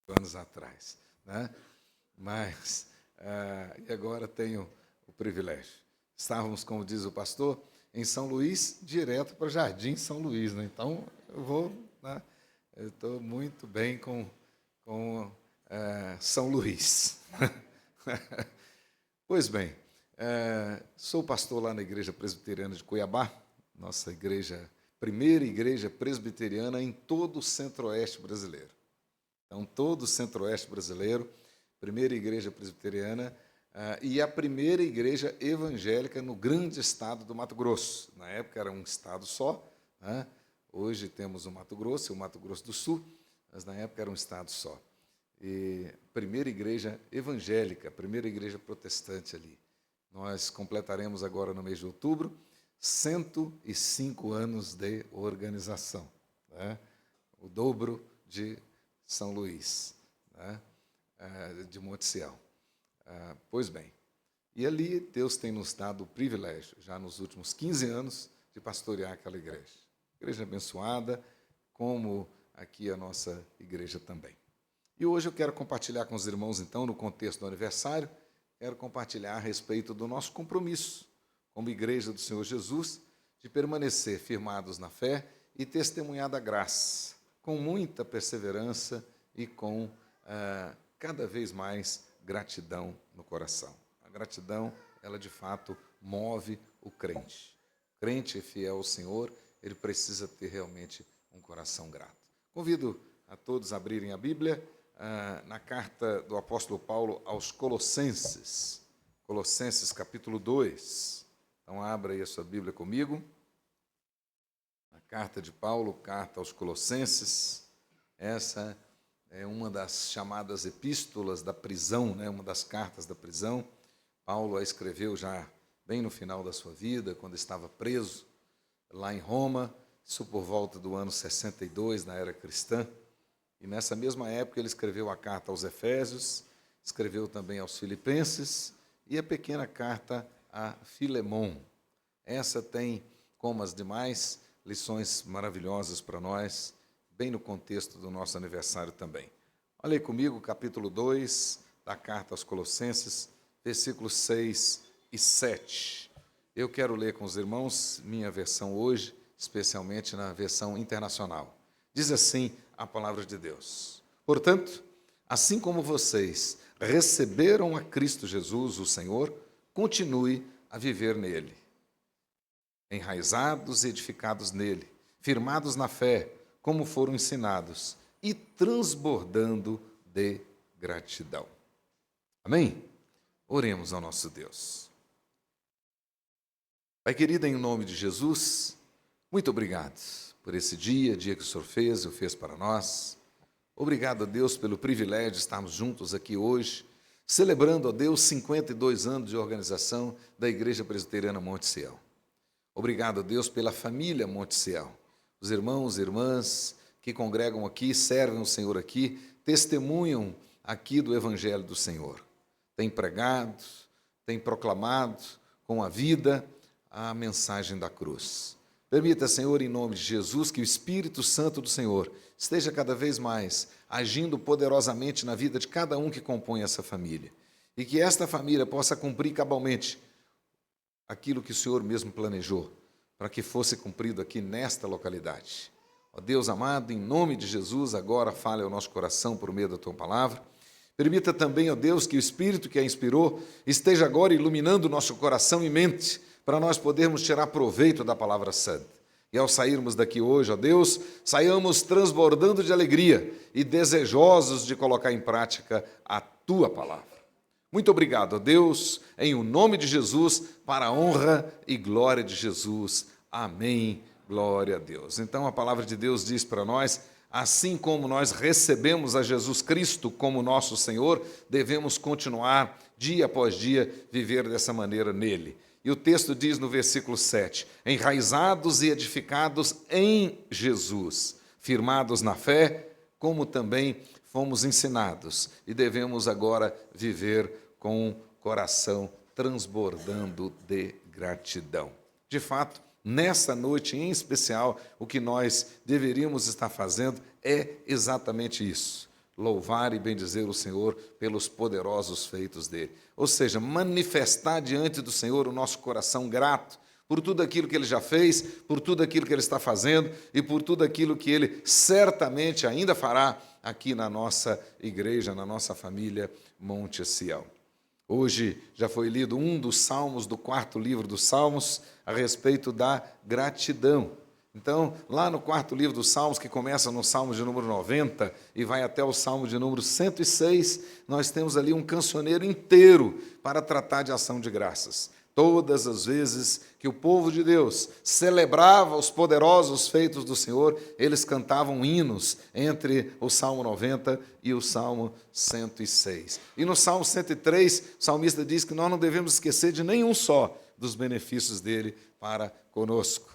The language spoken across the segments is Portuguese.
anos atrás, né? Mas, e agora tenho o privilégio. Estávamos, como diz o pastor, em São Luís, direto para Jardim São Luís, né? Então, né? Eu estou muito bem com São Luís. Pois bem, sou pastor lá na Igreja Presbiteriana de Cuiabá, nossa igreja, primeira igreja presbiteriana em todo o centro-oeste brasileiro. Então, todo o centro-oeste brasileiro, primeira igreja presbiteriana, e a primeira igreja evangélica no grande estado do Mato Grosso. Na época era um estado só, né? Hoje temos o Mato Grosso e o Mato Grosso do Sul, mas na época era um estado só. E primeira igreja evangélica, primeira igreja protestante ali. Nós completaremos agora no mês de outubro 105 anos de organização, né? O dobro de São Luís, né? De Monte Sião. Pois bem, e ali Deus tem nos dado o privilégio, já nos últimos 15 anos, de pastorear aquela igreja. Igreja abençoada, como aqui a nossa igreja também. E hoje eu quero compartilhar com os irmãos, então, no contexto do aniversário, quero compartilhar a respeito do nosso compromisso como igreja do Senhor Jesus, de permanecer firmados na fé e testemunhar da graça, com muita perseverança e com cada vez mais gratidão no coração. A gratidão, ela de fato move o crente. O crente fiel ao Senhor, ele precisa ter realmente um coração grato. Convido a todos a abrirem a Bíblia na carta do apóstolo Paulo aos Colossenses, Colossenses capítulo 2. Então, abra aí a sua Bíblia comigo. A carta de Paulo, carta aos Colossenses. Essa é uma das chamadas epístolas da prisão, né? Uma das cartas da prisão. Paulo a escreveu já bem no final da sua vida, quando estava preso lá em Roma, isso por volta do ano 62, na era cristã. E nessa mesma época ele escreveu a carta aos Efésios, escreveu também aos Filipenses e a pequena carta a Filemon. Essa tem, como as demais, lições maravilhosas para nós, bem no contexto do nosso aniversário também. Olha aí comigo, capítulo 2 da carta aos Colossenses, versículos 6 e 7. Eu quero ler com os irmãos minha versão hoje, especialmente na versão internacional. Diz assim a palavra de Deus: portanto, assim como vocês receberam a Cristo Jesus, o Senhor, continue a viver nele, enraizados e edificados nele, firmados na fé, como foram ensinados, e transbordando de gratidão. Amém? Oremos ao nosso Deus. Pai querido, em nome de Jesus, muito obrigado por esse dia que o Senhor fez e o fez para nós. Obrigado a Deus pelo privilégio de estarmos juntos aqui hoje, celebrando a Deus 52 anos de organização da Igreja Presbiteriana Monte Sião. Obrigado a Deus pela família Monte Sião, os irmãos e irmãs que congregam aqui, servem o Senhor aqui, testemunham aqui do Evangelho do Senhor. Têm pregado, têm proclamado com a vida a mensagem da cruz. Permita, Senhor, em nome de Jesus, que o Espírito Santo do Senhor esteja cada vez mais agindo poderosamente na vida de cada um que compõe essa família. E que esta família possa cumprir cabalmente aquilo que o Senhor mesmo planejou, para que fosse cumprido aqui nesta localidade. Ó Deus amado, em nome de Jesus, agora fale ao nosso coração por meio da Tua palavra. Permita também, ó Deus, que o Espírito que a inspirou esteja agora iluminando o nosso coração e mente, para nós podermos tirar proveito da palavra santa. E ao sairmos daqui hoje, ó Deus, saiamos transbordando de alegria e desejosos de colocar em prática a Tua palavra. Muito obrigado, ó Deus, em o nome de Jesus, para a honra e glória de Jesus. Amém. Glória a Deus. Então a palavra de Deus diz para nós: assim como nós recebemos a Jesus Cristo como nosso Senhor, devemos continuar, dia após dia, viver dessa maneira nele. E o texto diz no versículo 7, enraizados e edificados em Jesus, firmados na fé, como também fomos ensinados, e devemos agora viver com o coração transbordando de gratidão. De fato, nessa noite em especial, o que nós deveríamos estar fazendo é exatamente isso. louvar e bendizer o Senhor pelos poderosos feitos dele. Ou seja, manifestar diante do Senhor o nosso coração grato por tudo aquilo que ele já fez, por tudo aquilo que ele está fazendo e por tudo aquilo que ele certamente ainda fará aqui na nossa igreja, na nossa família Monte Sião. Hoje já foi lido um dos salmos do 4º livro dos Salmos a respeito da gratidão. Então, lá no 4º livro dos Salmos, que começa no Salmo de número 90 e vai até o Salmo de número 106, nós temos ali um cancioneiro inteiro para tratar de ação de graças. Todas as vezes que o povo de Deus celebrava os poderosos feitos do Senhor, eles cantavam hinos entre o Salmo 90 e o Salmo 106. E no Salmo 103, o salmista diz que nós não devemos esquecer de nenhum só dos benefícios dele para conosco.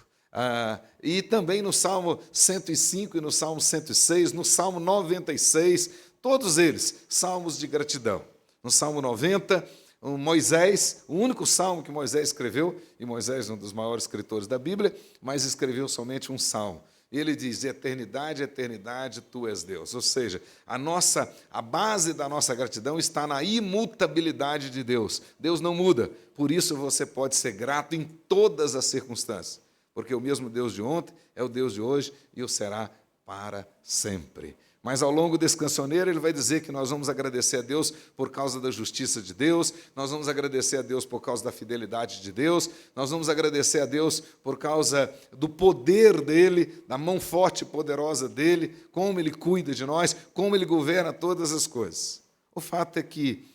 E também no Salmo 105 e no Salmo 106, no Salmo 96, todos eles, salmos de gratidão. No Salmo 90, Moisés, o único salmo que Moisés escreveu, e Moisés é um dos maiores escritores da Bíblia, mas escreveu somente um salmo. E ele diz: eternidade, eternidade, tu és Deus. Ou seja, a base da nossa gratidão está na imutabilidade de Deus. Deus não muda, por isso você pode ser grato em todas as circunstâncias, porque o mesmo Deus de ontem é o Deus de hoje e o será para sempre. Mas ao longo desse cancioneiro ele vai dizer que nós vamos agradecer a Deus por causa da justiça de Deus, nós vamos agradecer a Deus por causa da fidelidade de Deus, nós vamos agradecer a Deus por causa do poder dele, da mão forte e poderosa dele, como ele cuida de nós, como ele governa todas as coisas. O fato é que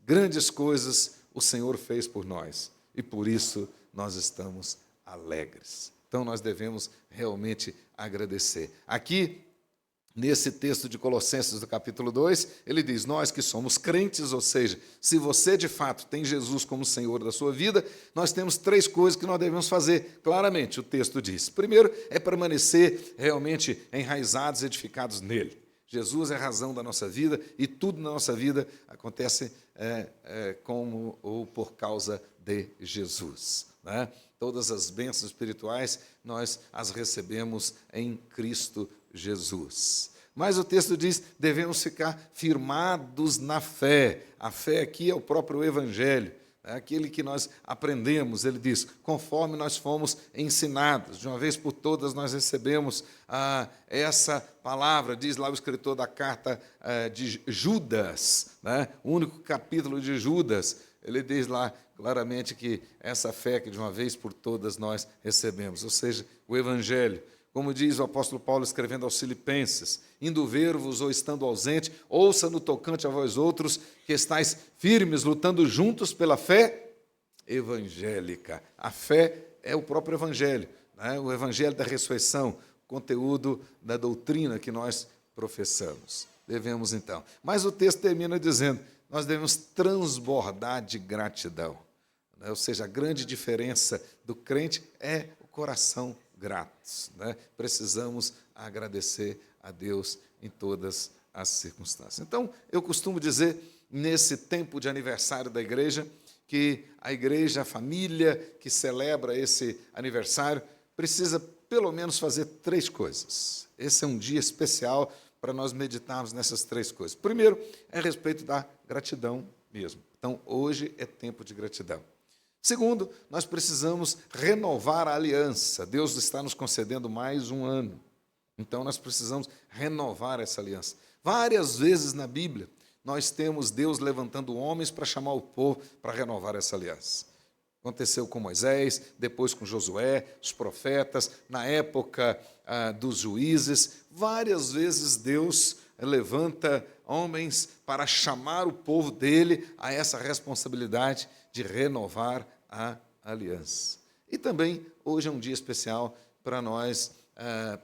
grandes coisas o Senhor fez por nós e por isso nós estamos alegres. Então nós devemos realmente agradecer. Aqui, nesse texto de Colossenses, do capítulo 2, ele diz: nós que somos crentes, ou seja, se você de fato tem Jesus como Senhor da sua vida, nós temos 3 coisas que nós devemos fazer. Claramente, o texto diz. Primeiro, é permanecer realmente enraizados, edificados nele. Jesus é a razão da nossa vida e tudo na nossa vida acontece como ou por causa de Jesus, né? Todas as bênçãos espirituais nós as recebemos em Cristo Jesus. Mas o texto diz: devemos ficar firmados na fé. A fé aqui é o próprio Evangelho, é aquele que nós aprendemos. Ele diz: conforme nós fomos ensinados, de uma vez por todas nós recebemos essa palavra, diz lá o escritor da carta de Judas, né? O único capítulo de Judas, ele diz lá claramente que essa fé que de uma vez por todas nós recebemos, ou seja, o Evangelho. Como diz o apóstolo Paulo escrevendo aos Filipenses: indo ver-vos ou estando ausente, ouça no tocante a vós outros, que estáis firmes, lutando juntos pela fé evangélica. A fé é o próprio Evangelho, né? O Evangelho da ressurreição, conteúdo da doutrina que nós professamos. Devemos então. Mas o texto termina dizendo: nós devemos transbordar de gratidão. Ou seja, a grande diferença do crente é o coração grato, né? Precisamos agradecer a Deus em todas as circunstâncias. Então, eu costumo dizer, nesse tempo de aniversário da igreja, que a igreja, a família que celebra esse aniversário, precisa pelo menos fazer 3 coisas. Esse é um dia especial para nós meditarmos nessas 3 coisas. Primeiro, é a respeito da gratidão mesmo. Então, hoje é tempo de gratidão. Segundo, nós precisamos renovar a aliança. Deus está nos concedendo mais um ano. Então, nós precisamos renovar essa aliança. Várias vezes na Bíblia, nós temos Deus levantando homens para chamar o povo para renovar essa aliança. Aconteceu com Moisés, depois com Josué, os profetas, na época dos juízes. Várias vezes Deus levanta homens para chamar o povo dele a essa responsabilidade de renovar a aliança. E também, hoje é um dia especial para nós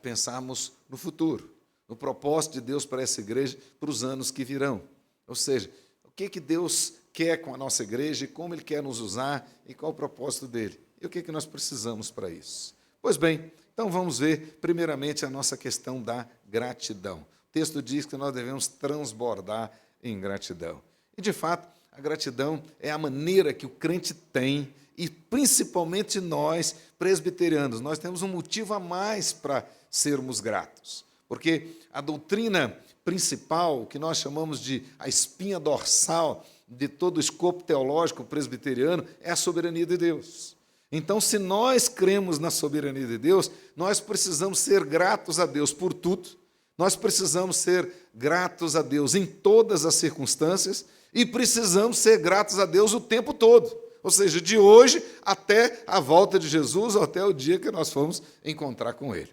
pensarmos no futuro, no propósito de Deus para essa igreja, para os anos que virão. Ou seja, o que Deus quer com a nossa igreja e como Ele quer nos usar e qual o propósito dele. E o que nós precisamos para isso. Pois bem, então vamos ver primeiramente a nossa questão da gratidão. O texto diz que nós devemos transbordar em gratidão. E, de fato, a gratidão é a maneira que o crente tem, e principalmente nós, presbiterianos, nós temos um motivo a mais para sermos gratos. Porque a doutrina principal, que nós chamamos de a espinha dorsal de todo o escopo teológico presbiteriano, é a soberania de Deus. Então, se nós cremos na soberania de Deus, nós precisamos ser gratos a Deus por tudo, nós precisamos ser gratos a Deus em todas as circunstâncias e precisamos ser gratos a Deus o tempo todo, ou seja, de hoje até a volta de Jesus, ou até o dia que nós formos encontrar com Ele.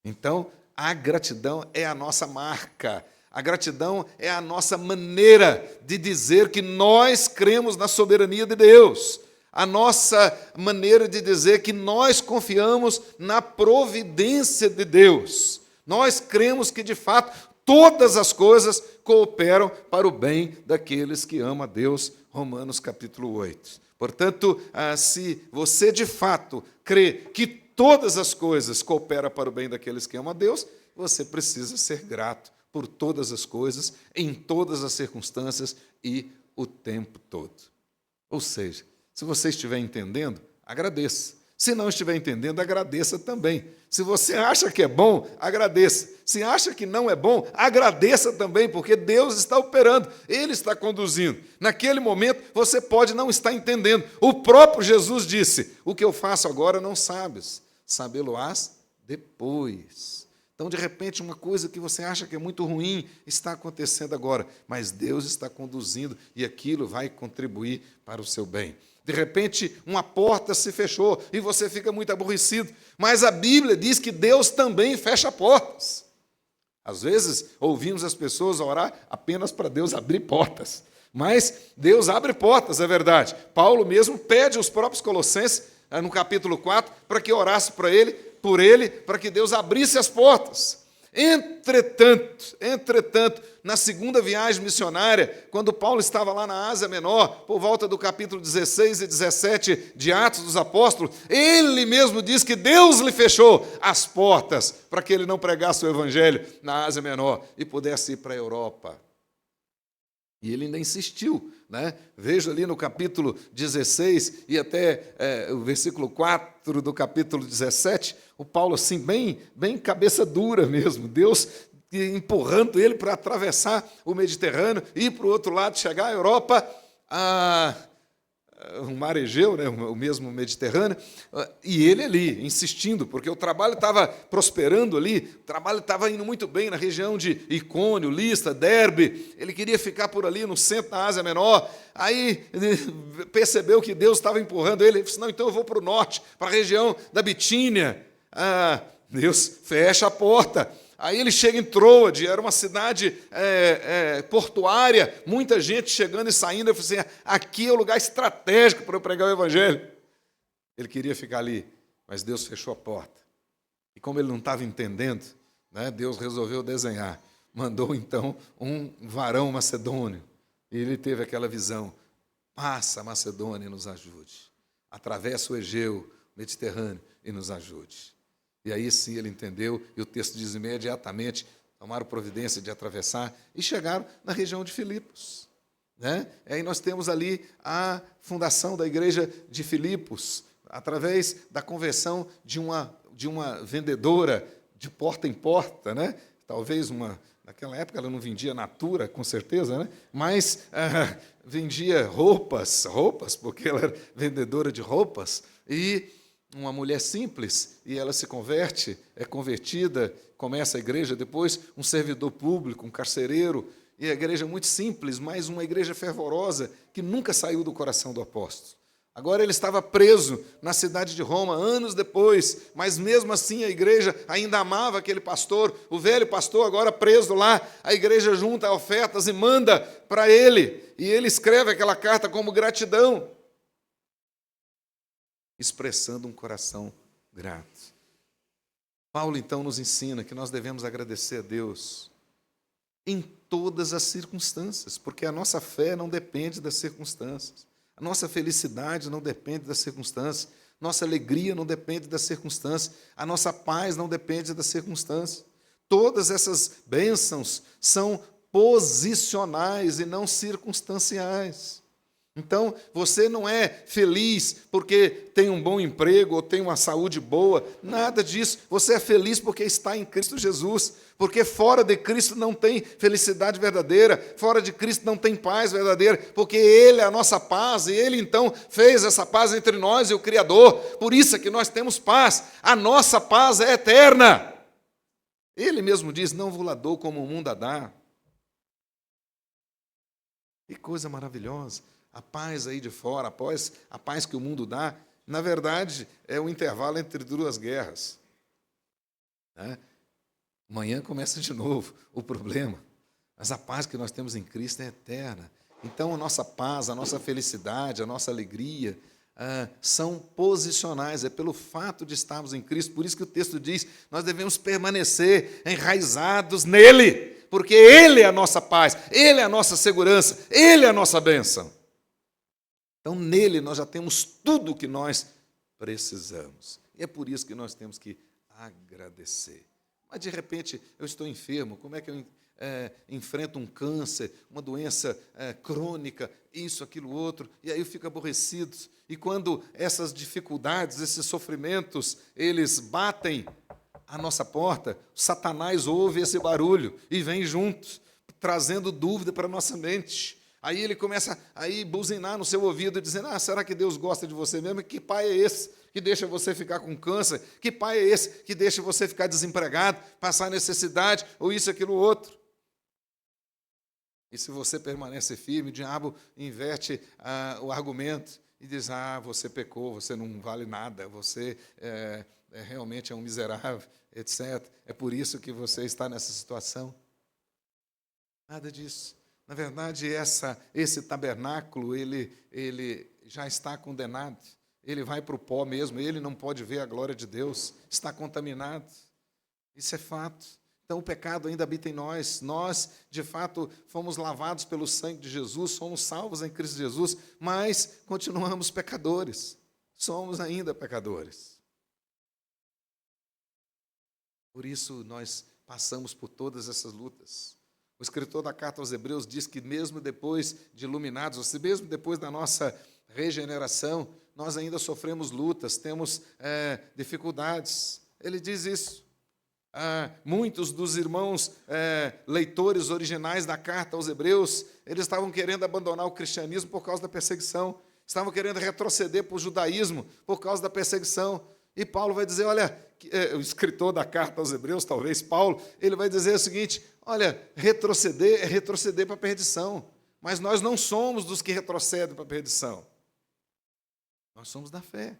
Então, a gratidão é a nossa marca, a gratidão é a nossa maneira de dizer que nós cremos na soberania de Deus, a nossa maneira de dizer que nós confiamos na providência de Deus. Nós cremos que, de fato, todas as coisas cooperam para o bem daqueles que amam a Deus, Romanos capítulo 8. Portanto, se você, de fato, crê que todas as coisas cooperam para o bem daqueles que amam a Deus, você precisa ser grato por todas as coisas, em todas as circunstâncias e o tempo todo. Ou seja, se você estiver entendendo, agradeça. Se não estiver entendendo, agradeça também. Se você acha que é bom, agradeça. Se acha que não é bom, agradeça também, porque Deus está operando, Ele está conduzindo. Naquele momento, você pode não estar entendendo. O próprio Jesus disse, o que eu faço agora não sabes, sabê-lo-ás depois. Então, de repente, uma coisa que você acha que é muito ruim está acontecendo agora, mas Deus está conduzindo e aquilo vai contribuir para o seu bem. De repente, uma porta se fechou e você fica muito aborrecido, mas a Bíblia diz que Deus também fecha portas. Às vezes, ouvimos as pessoas orar apenas para Deus abrir portas, mas Deus abre portas, é verdade. Paulo mesmo pede aos próprios Colossenses, no capítulo 4, para que orasse por ele, para que Deus abrisse as portas. Entretanto, na segunda viagem missionária, quando Paulo estava lá na Ásia Menor, por volta do capítulo 16 e 17 de Atos dos Apóstolos, ele mesmo diz que Deus lhe fechou as portas para que ele não pregasse o Evangelho na Ásia Menor e pudesse ir para a Europa. E ele ainda insistiu, né? Veja ali no capítulo 16 e até o versículo 4 do capítulo 17, o Paulo assim, bem cabeça dura mesmo, Deus empurrando ele para atravessar o Mediterrâneo, ir para o outro lado, chegar à Europa, o mar Egeu, né, o mesmo Mediterrâneo, e ele ali, insistindo, porque o trabalho estava prosperando ali, o trabalho estava indo muito bem na região de Icônio, Listra, Derbe, ele queria ficar por ali no centro da Ásia Menor, aí ele percebeu que Deus estava empurrando ele disse, não, então eu vou para o norte, para a região da Bitínia. Deus fecha a porta. Aí ele chega em Troade, era uma cidade portuária, muita gente chegando e saindo. Eu falei assim, aqui é o lugar estratégico para eu pregar o Evangelho. Ele queria ficar ali, mas Deus fechou a porta. E como ele não estava entendendo, né, Deus resolveu desenhar. Mandou, então, um varão macedônio. E ele teve aquela visão, passa a Macedônia e nos ajude. Atravessa o Egeu, Mediterrâneo e nos ajude. E aí sim ele entendeu, e o texto diz imediatamente, tomaram providência de atravessar e chegaram na região de Filipos. Né? E aí nós temos ali a fundação da igreja de Filipos, através da conversão de uma vendedora de porta em porta, né? Talvez naquela época ela não vendia natura, com certeza, né? Mas vendia roupas, porque ela era vendedora de roupas, e uma mulher simples, e ela se converte, é convertida, começa a igreja, depois um servidor público, um carcereiro, e a igreja muito simples, mas uma igreja fervorosa, que nunca saiu do coração do apóstolo. Agora ele estava preso na cidade de Roma, anos depois, mas mesmo assim a igreja ainda amava aquele pastor, o velho pastor agora preso lá, a igreja junta ofertas e manda para ele, e ele escreve aquela carta como gratidão, expressando um coração grato. Paulo, então, nos ensina que nós devemos agradecer a Deus em todas as circunstâncias, porque a nossa fé não depende das circunstâncias, a nossa felicidade não depende das circunstâncias, nossa alegria não depende das circunstâncias, a nossa paz não depende das circunstâncias. Todas essas bênçãos são posicionais e não circunstanciais. Então, você não é feliz porque tem um bom emprego ou tem uma saúde boa, nada disso. Você é feliz porque está em Cristo Jesus, porque fora de Cristo não tem felicidade verdadeira, fora de Cristo não tem paz verdadeira, porque Ele é a nossa paz e Ele então fez essa paz entre nós e o Criador. Por isso é que nós temos paz, a nossa paz é eterna. Ele mesmo diz: não vos la dou como o mundo a dá. Que coisa maravilhosa. A paz aí de fora, a paz que o mundo dá, na verdade, é o intervalo entre duas guerras. Né? Amanhã começa de novo o problema. Mas a paz que nós temos em Cristo é eterna. Então, a nossa paz, a nossa felicidade, a nossa alegria são posicionais. É pelo fato de estarmos em Cristo. Por isso que o texto diz, nós devemos permanecer enraizados nele, porque Ele é a nossa paz, Ele é a nossa segurança, Ele é a nossa bênção. Então, nele nós já temos tudo o que nós precisamos. E é por isso que nós temos que agradecer. Mas, de repente, eu estou enfermo, como é que eu enfrento um câncer, uma doença crônica, isso, aquilo, outro, e aí eu fico aborrecido. E quando essas dificuldades, esses sofrimentos, eles batem à nossa porta, Satanás ouve esse barulho e vem juntos, trazendo dúvida para a nossa mente. Aí ele começa a buzinar no seu ouvido, dizendo: será que Deus gosta de você mesmo? Que pai é esse que deixa você ficar com câncer? Que pai é esse que deixa você ficar desempregado, passar necessidade, ou isso, aquilo, outro? E se você permanece firme, o diabo inverte o argumento e diz: você pecou, você não vale nada, você realmente é um miserável, etc. É por isso que você está nessa situação. Nada disso. Na verdade, esse tabernáculo, ele já está condenado. Ele vai para o pó mesmo, ele não pode ver a glória de Deus, está contaminado. Isso é fato. Então, o pecado ainda habita em nós. Nós, de fato, fomos lavados pelo sangue de Jesus, somos salvos em Cristo Jesus, mas continuamos pecadores. Somos ainda pecadores. Por isso, nós passamos por todas essas lutas. O escritor da carta aos Hebreus diz que mesmo depois de iluminados, ou seja, mesmo depois da nossa regeneração, nós ainda sofremos lutas, temos dificuldades. Ele diz isso. Muitos dos irmãos leitores originais da carta aos Hebreus, eles estavam querendo abandonar o cristianismo por causa da perseguição, estavam querendo retroceder para o judaísmo por causa da perseguição. E Paulo vai dizer, olha, o escritor da carta aos Hebreus, talvez Paulo, ele vai dizer o seguinte: olha, retroceder é retroceder para a perdição, mas nós não somos dos que retrocedem para a perdição. Nós somos da fé.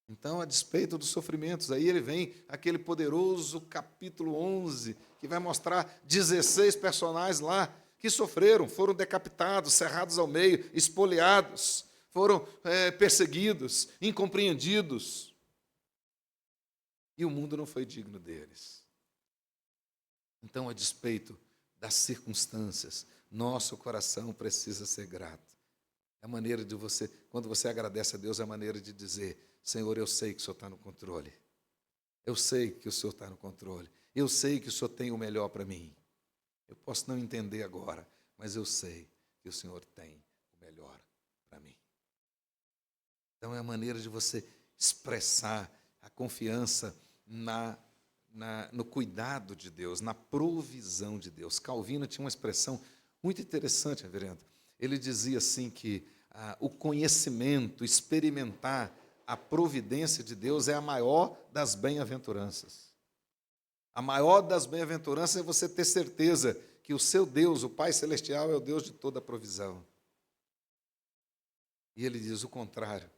Então, a despeito dos sofrimentos, aí ele vem aquele poderoso capítulo 11, que vai mostrar 16 personagens lá que sofreram, foram decapitados, cerrados ao meio, espoliados, foram perseguidos, incompreendidos. E o mundo não foi digno deles. Então, a despeito das circunstâncias, nosso coração precisa ser grato. É a maneira de você, quando você agradece a Deus, é a maneira de dizer: Senhor, eu sei que o Senhor está no controle. Eu sei que o Senhor está no controle. Eu sei que o Senhor tem o melhor para mim. Eu posso não entender agora, mas eu sei que o Senhor tem o melhor para mim. Então, é a maneira de você expressar a confiança no cuidado de Deus, na provisão de Deus. Calvino tinha uma expressão muito interessante, reverendo. Ele dizia assim que o conhecimento, experimentar a providência de Deus é a maior das bem-aventuranças. A maior das bem-aventuranças é você ter certeza que o seu Deus, o Pai Celestial, é o Deus de toda a provisão. E ele diz o contrário,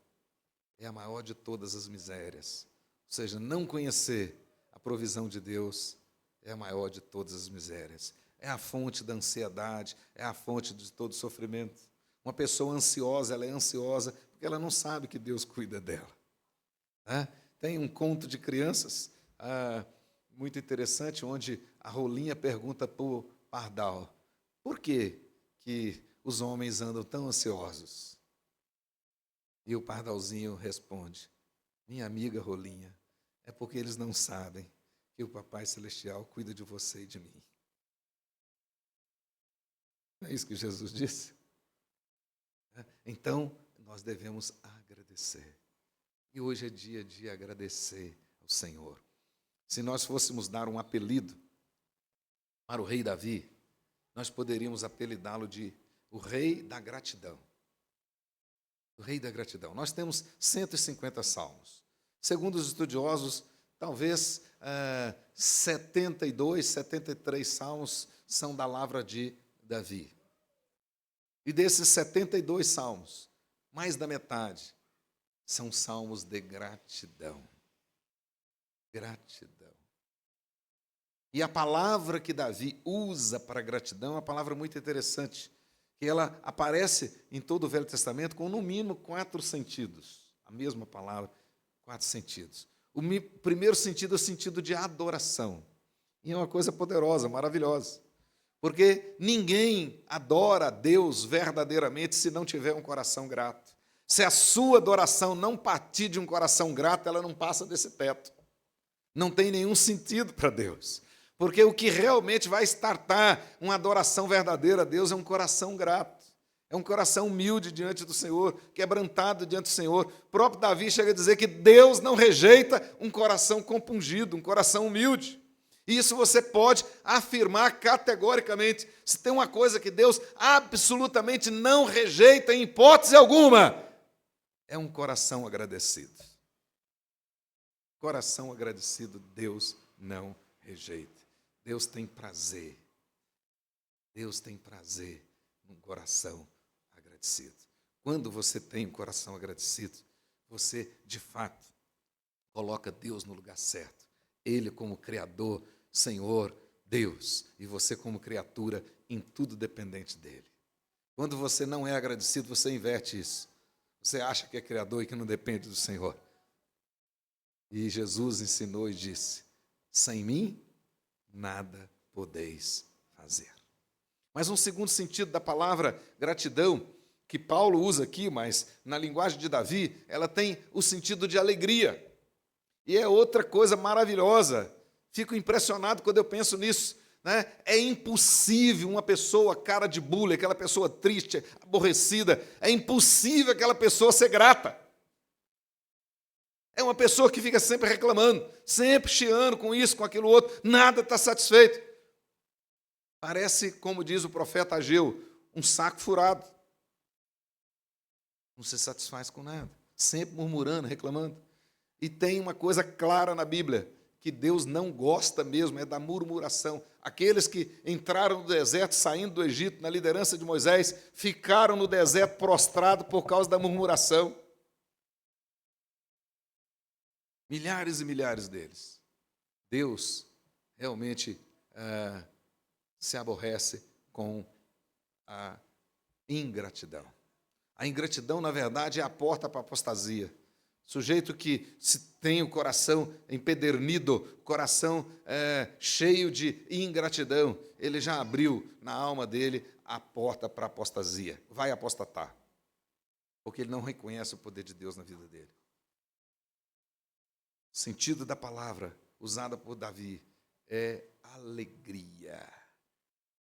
é a maior de todas as misérias. Ou seja, não conhecer a provisão de Deus é a maior de todas as misérias. É a fonte da ansiedade, é a fonte de todo sofrimento. Uma pessoa ansiosa, ela é ansiosa porque ela não sabe que Deus cuida dela. Tem um conto de crianças muito interessante, onde a Rolinha pergunta para o Pardal: por que os homens andam tão ansiosos? E o Pardalzinho responde: minha amiga Rolinha, é porque eles não sabem que o Papai Celestial cuida de você e de mim. Não é isso que Jesus disse? Então, nós devemos agradecer. E hoje é dia de agradecer ao Senhor. Se nós fôssemos dar um apelido para o rei Davi, nós poderíamos apelidá-lo de o rei da gratidão. O rei da gratidão. Nós temos 150 salmos. Segundo os estudiosos, talvez 72, 73 salmos são da lavra de Davi. E desses 72 salmos, mais da metade são salmos de gratidão. Gratidão. E a palavra que Davi usa para gratidão é uma palavra muito interessante, que ela aparece em todo o Velho Testamento com, no mínimo, 4 sentidos. A mesma palavra, 4 sentidos. O primeiro sentido é o sentido de adoração. E é uma coisa poderosa, maravilhosa. Porque ninguém adora a Deus verdadeiramente se não tiver um coração grato. Se a sua adoração não partir de um coração grato, ela não passa desse teto. Não tem nenhum sentido para Deus. Porque o que realmente vai startar uma adoração verdadeira a Deus é um coração grato. É um coração humilde diante do Senhor, quebrantado diante do Senhor. O próprio Davi chega a dizer que Deus não rejeita um coração compungido, um coração humilde. E isso você pode afirmar categoricamente. Se tem uma coisa que Deus absolutamente não rejeita em hipótese alguma, é um coração agradecido. Coração agradecido, Deus não rejeita. Deus tem prazer. Deus tem prazer num coração agradecido. Quando você tem um coração agradecido, você, de fato, coloca Deus no lugar certo. Ele como Criador, Senhor, Deus, e você como criatura, em tudo dependente dele. Quando você não é agradecido, você inverte isso. Você acha que é Criador e que não depende do Senhor. E Jesus ensinou e disse: sem mim, nada podeis fazer. Mas um segundo sentido da palavra gratidão, que Paulo usa aqui, mas na linguagem de Davi, ela tem o sentido de alegria. E é outra coisa maravilhosa. Fico impressionado quando eu penso nisso. Né? É impossível uma pessoa cara de bule, aquela pessoa triste, aborrecida, é impossível aquela pessoa ser grata. É uma pessoa que fica sempre reclamando, sempre chiando com isso, com aquilo outro, nada está satisfeito. Parece, como diz o profeta Ageu, um saco furado. Não se satisfaz com nada, sempre murmurando, reclamando. E tem uma coisa clara na Bíblia, que Deus não gosta mesmo, é da murmuração. Aqueles que entraram no deserto, saindo do Egito, na liderança de Moisés, ficaram no deserto prostrados por causa da murmuração. Milhares e milhares deles. Deus realmente se aborrece com a ingratidão. A ingratidão, na verdade, é a porta para a apostasia. Sujeito que se tem o coração empedernido, coração cheio de ingratidão, ele já abriu na alma dele a porta para a apostasia. Vai apostatar. Porque ele não reconhece o poder de Deus na vida dele. O sentido da palavra usada por Davi é alegria.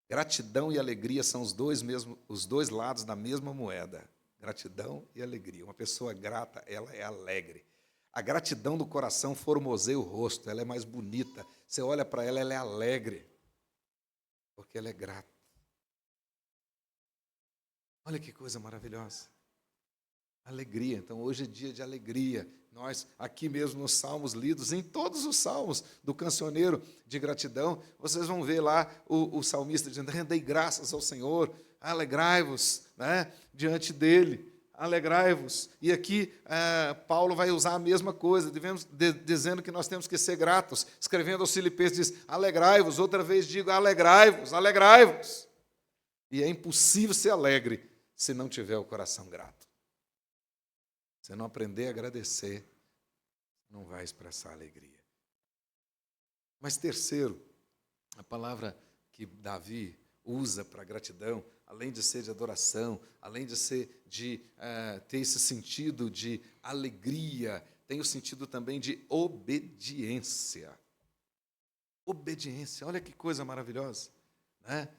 Gratidão e alegria são os dois lados da mesma moeda. Gratidão e alegria. Uma pessoa grata, ela é alegre. A gratidão do coração formoseia o rosto, ela é mais bonita. Você olha para ela, ela é alegre, porque ela é grata. Olha que coisa maravilhosa. Alegria. Então, hoje é dia de alegria. Nós, aqui mesmo nos salmos lidos, em todos os salmos do cancioneiro de gratidão, vocês vão ver lá o salmista dizendo: rendei graças ao Senhor, alegrai-vos, né, diante dele, alegrai-vos. E aqui Paulo vai usar a mesma coisa, dizendo que nós temos que ser gratos. Escrevendo aos Filipenses, diz: alegrai-vos. Outra vez digo: alegrai-vos, alegrai-vos. E é impossível ser alegre se não tiver o coração grato. Se não aprender a agradecer, não vai expressar alegria. Mas terceiro, a palavra que Davi usa para gratidão, além de ser de adoração, além de ser de ter esse sentido de alegria, tem o sentido também de obediência. Obediência, olha que coisa maravilhosa. Né?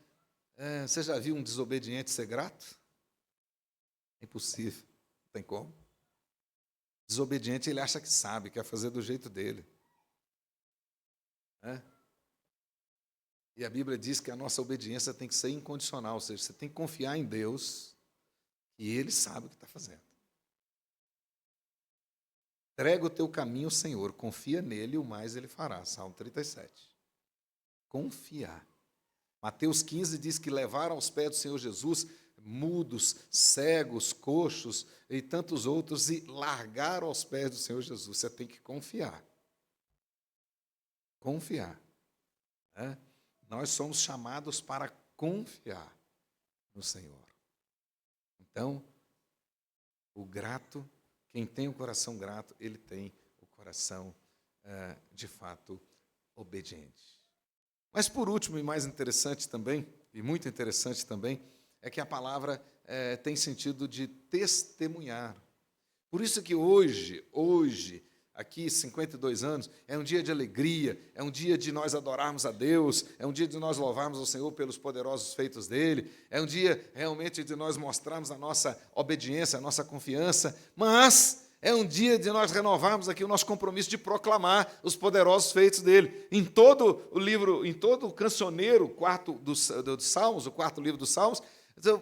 Você já viu um desobediente ser grato? Impossível, não tem como. Desobediente, ele acha que sabe, quer fazer do jeito dele. Né? E a Bíblia diz que a nossa obediência tem que ser incondicional, ou seja, você tem que confiar em Deus e Ele sabe o que está fazendo. Entrega o teu caminho ao Senhor, confia nele e o mais Ele fará. Salmo 37. Confiar. Mateus 15 diz que levaram aos pés do Senhor Jesus mudos, cegos, coxos e tantos outros e largaram aos pés do Senhor Jesus. Você tem que confiar. Confiar. Né? Nós somos chamados para confiar no Senhor. Então, o grato, quem tem o coração grato, ele tem o coração, de fato, obediente. Mas, por último, e mais interessante também, e muito interessante também, é que a palavra tem sentido de testemunhar. Por isso que hoje, aqui, 52 anos, é um dia de alegria, é um dia de nós adorarmos a Deus, é um dia de nós louvarmos ao Senhor pelos poderosos feitos dEle, é um dia realmente de nós mostrarmos a nossa obediência, a nossa confiança, mas é um dia de nós renovarmos aqui o nosso compromisso de proclamar os poderosos feitos dEle. Em todo o livro, em todo o cancioneiro, dos Salmos, o quarto livro dos Salmos,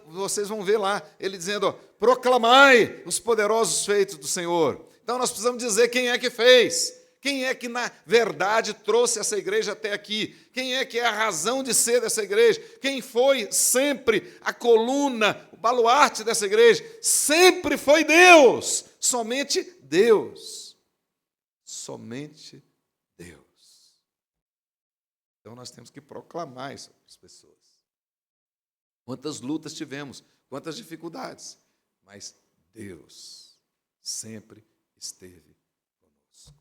vocês vão ver lá, ele dizendo, ó, proclamai os poderosos feitos do Senhor. Então, nós precisamos dizer quem é que fez, quem é que, na verdade, trouxe essa igreja até aqui, quem é que é a razão de ser dessa igreja, quem foi sempre a coluna, o baluarte dessa igreja, sempre foi Deus, somente Deus, somente Deus. Então, nós temos que proclamar isso para as pessoas. Quantas lutas tivemos, quantas dificuldades, mas Deus sempre esteve conosco.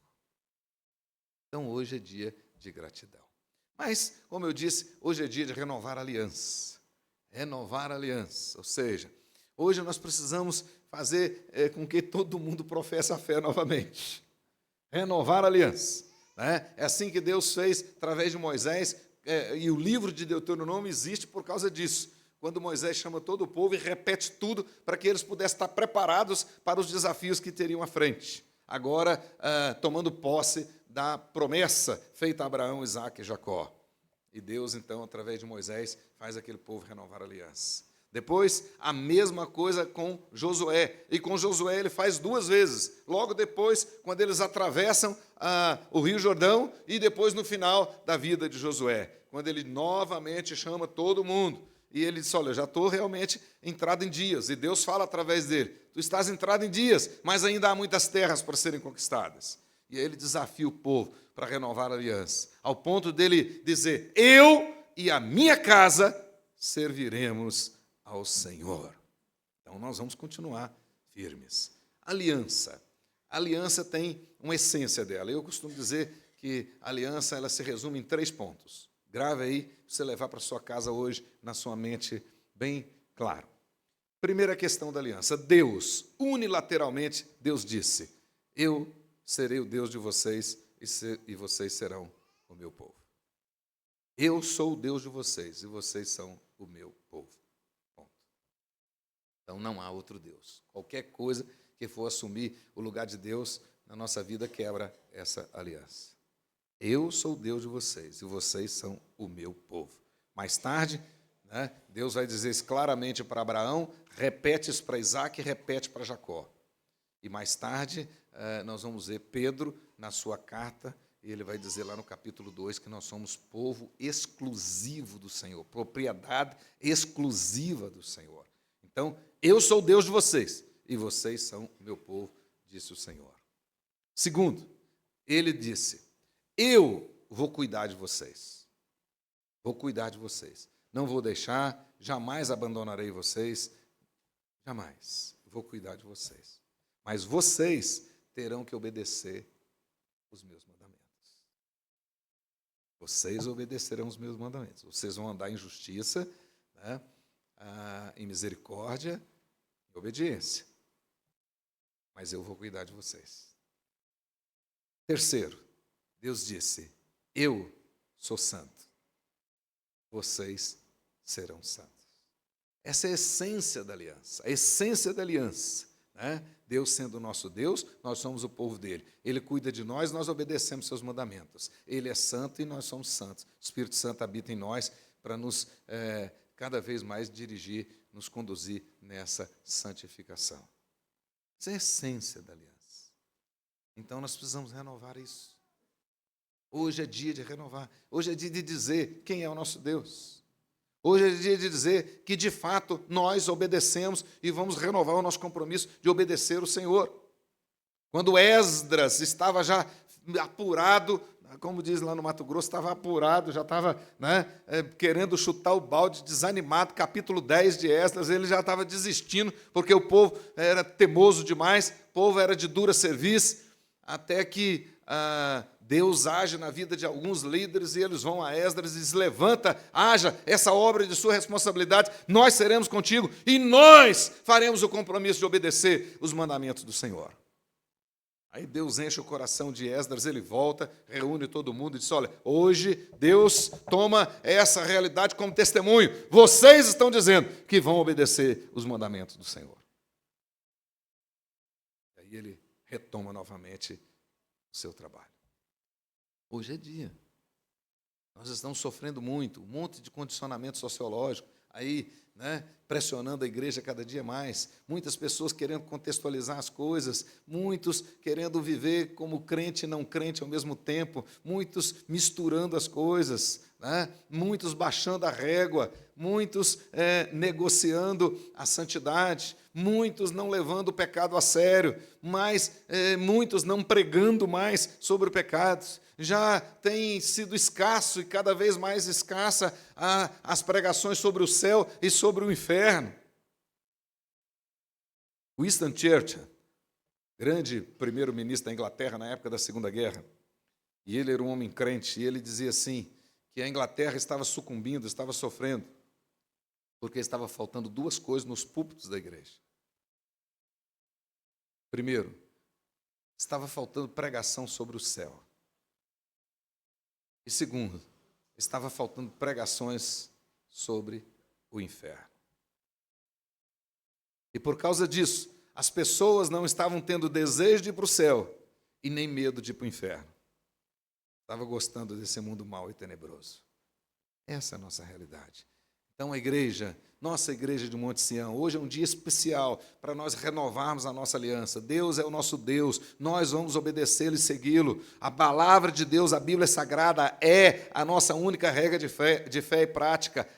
Então, hoje é dia de gratidão. Mas, como eu disse, hoje é dia de renovar a aliança. Renovar a aliança, ou seja, hoje nós precisamos fazer com que todo mundo professe a fé novamente. Renovar a aliança. Né? É assim que Deus fez através de Moisés, e o livro de Deuteronômio existe por causa disso. Quando Moisés chama todo o povo e repete tudo para que eles pudessem estar preparados para os desafios que teriam à frente. Agora, tomando posse da promessa feita a Abraão, Isaque e Jacó. E Deus, então, através de Moisés, faz aquele povo renovar a aliança. Depois, a mesma coisa com Josué. E com Josué ele faz duas vezes. Logo depois, quando eles atravessam o Rio Jordão, e depois no final da vida de Josué, quando ele novamente chama todo mundo. E ele diz, olha, eu já estou realmente entrado em dias. E Deus fala através dele, tu estás entrado em dias, mas ainda há muitas terras para serem conquistadas. E aí ele desafia o povo para renovar a aliança, ao ponto dele dizer, eu e a minha casa serviremos ao Senhor. Então nós vamos continuar firmes. Aliança. A aliança tem uma essência dela. Eu costumo dizer que a aliança ela se resume em 3 pontos. Grave aí, para você levar para sua casa hoje, na sua mente, bem claro. Primeira questão da aliança. Deus, unilateralmente, Deus disse, eu serei o Deus de vocês e vocês serão o meu povo. Eu sou o Deus de vocês e vocês são o meu povo. Ponto. Então não há outro Deus. Qualquer coisa que for assumir o lugar de Deus na nossa vida quebra essa aliança. Eu sou o Deus de vocês e vocês são o meu povo. Mais tarde, né, Deus vai dizer isso claramente para Abraão, repete isso para Isaque e repete para Jacó. E mais tarde, nós vamos ver Pedro na sua carta, e ele vai dizer lá no capítulo 2 que nós somos povo exclusivo do Senhor, propriedade exclusiva do Senhor. Então, eu sou o Deus de vocês e vocês são o meu povo, disse o Senhor. Segundo, ele disse, eu vou cuidar de vocês. Vou cuidar de vocês. Não vou deixar, jamais abandonarei vocês. Jamais. Vou cuidar de vocês. Mas vocês terão que obedecer os meus mandamentos. Vocês obedecerão os meus mandamentos. Vocês vão andar em justiça, né, em misericórdia e obediência. Mas eu vou cuidar de vocês. Terceiro, Deus disse, eu sou santo, vocês serão santos. Essa é a essência da aliança, a essência da aliança, né? Deus sendo o nosso Deus, nós somos o povo dele. Ele cuida de nós, nós obedecemos seus mandamentos. Ele é santo e nós somos santos. O Espírito Santo habita em nós para nos cada vez mais dirigir, nos conduzir nessa santificação. Essa é a essência da aliança. Então nós precisamos renovar isso. Hoje é dia de renovar. Hoje é dia de dizer quem é o nosso Deus. Hoje é dia de dizer que, de fato, nós obedecemos e vamos renovar o nosso compromisso de obedecer o Senhor. Quando Esdras estava já apurado, como diz lá no Mato Grosso, estava apurado, já estava querendo chutar o balde, desanimado, capítulo 10 de Esdras, ele já estava desistindo, porque o povo era teimoso demais, o povo era de dura serviço, até que Deus age na vida de alguns líderes e eles vão a Esdras e diz: levanta, haja essa obra de sua responsabilidade, nós seremos contigo e nós faremos o compromisso de obedecer os mandamentos do Senhor. Aí Deus enche o coração de Esdras, ele volta, reúne todo mundo e diz: olha, hoje Deus toma essa realidade como testemunho, vocês estão dizendo que vão obedecer os mandamentos do Senhor. Aí ele retoma novamente o seu trabalho. Hoje é dia. Nós estamos sofrendo muito, um monte de condicionamento sociológico, aí, pressionando a igreja cada dia mais. Muitas pessoas querendo contextualizar as coisas, muitos querendo viver como crente e não crente ao mesmo tempo, muitos misturando as coisas, muitos baixando a régua, muitos negociando a santidade, muitos não levando o pecado a sério, mas muitos não pregando mais sobre o pecado. Já tem sido escasso e cada vez mais escassa as pregações sobre o céu e sobre o inferno. Winston Churchill, grande primeiro-ministro da Inglaterra na época da Segunda Guerra, e ele era um homem crente, e ele dizia assim, que a Inglaterra estava sucumbindo, estava sofrendo, porque estava faltando duas coisas nos púlpitos da igreja. Primeiro, estava faltando pregação sobre o céu. E segundo, estava faltando pregações sobre o inferno. E por causa disso, as pessoas não estavam tendo desejo de ir para o céu e nem medo de ir para o inferno. Estavam gostando desse mundo mau e tenebroso. Essa é a nossa realidade. Então a igreja, nossa igreja de Monte Sião, hoje é um dia especial para nós renovarmos a nossa aliança. Deus é o nosso Deus, nós vamos obedecê-lo e segui-lo. A palavra de Deus, a Bíblia Sagrada, é a nossa única regra de fé e prática.